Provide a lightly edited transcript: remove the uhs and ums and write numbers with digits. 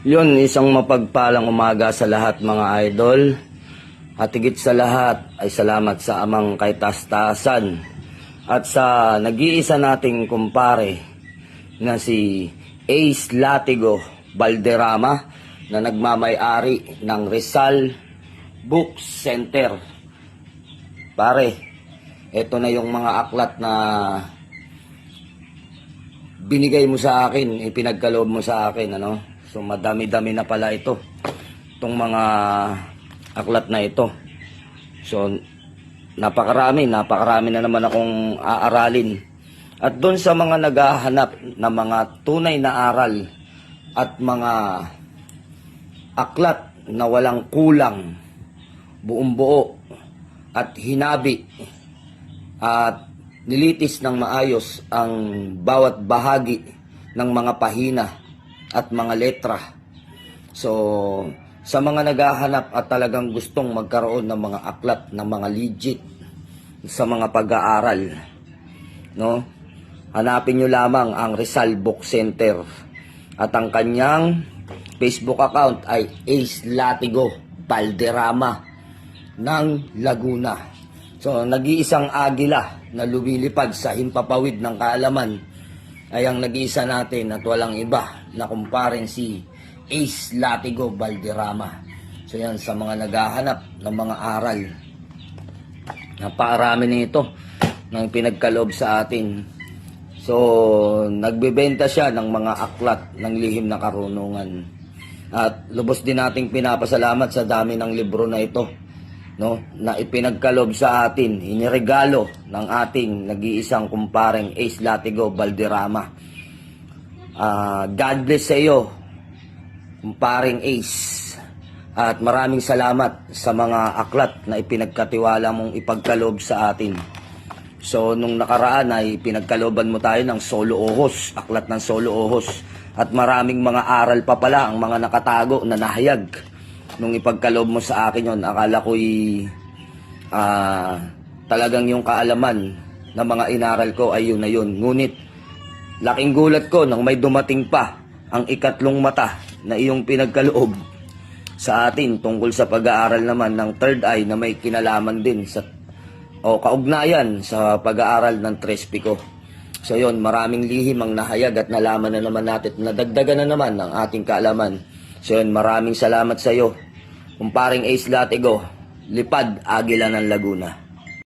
Yun, isang mapagpalang umaga sa lahat mga idol. At higit sa lahat ay salamat sa amang kaitaas-taasan at sa nag-iisa nating kumpare na si Ace Latigo Valderrama na nagmamay-ari ng Rizal Book Center. Pare, ito na yung mga aklat na binigay mo sa akin, ipinagkaloob mo sa akin, ano? So madami-dami na pala ito, itong mga aklat na ito. So napakarami na naman akong aaralin. At doon sa mga naghahanap ng mga tunay na aral at mga aklat na walang kulang, buong buo at hinabi at nilitis ng maayos ang bawat bahagi ng mga pahina at mga letra. So, sa mga naghahanap at talagang gustong magkaroon ng mga aklat, ng mga legit sa mga pag-aaral, no? Hanapin nyo lamang ang Rizal Book Center at ang kanyang Facebook account ay Ace Latigo Valderrama ng Laguna. So, nag-iisang agila na lumilipad sa himpapawid ng kaalaman ay ang nag-iisa natin at walang iba na kumparing si Ace Latigo Valderrama. So yan, sa mga naghahanap ng mga aral, napakarami nito ng pinagkaloob sa atin. So nagbebenta siya ng mga aklat ng lihim na karunungan. At lubos din nating pinapasalamat sa dami ng libro na ito, no, na ipinagkaloob sa atin, iniregalo ng ating nag-iisang kumparing Ace Latigo Valderrama. God bless sa iyo, kumparing Ace, at maraming salamat sa mga aklat na ipinagkatiwala mong ipagkaloob sa atin. So nung nakaraan ay pinagkalooban mo tayo ng Solo Ohos, aklat ng Solo Ohos, at maraming mga aral pa pala ang mga nakatago na nahayag. Nung ipagkaloob mo sa akin yon, akala ko'y talagang yung kaalaman na mga inaral ko ay yun na yun. Ngunit, laking gulat ko nang may dumating pa ang ikatlong mata na iyong pinagkaloob sa atin tungkol sa pag-aaral naman ng third eye na may kinalaman din sa kaugnayan sa pag-aaral ng Trespico. So yun, maraming lihim ang nahayag at nalaman na naman natin, nadagdagan na naman ang ating kaalaman. So yun, maraming salamat sa iyo, kumparing Ace Latigo, Lipad Agila ng Laguna.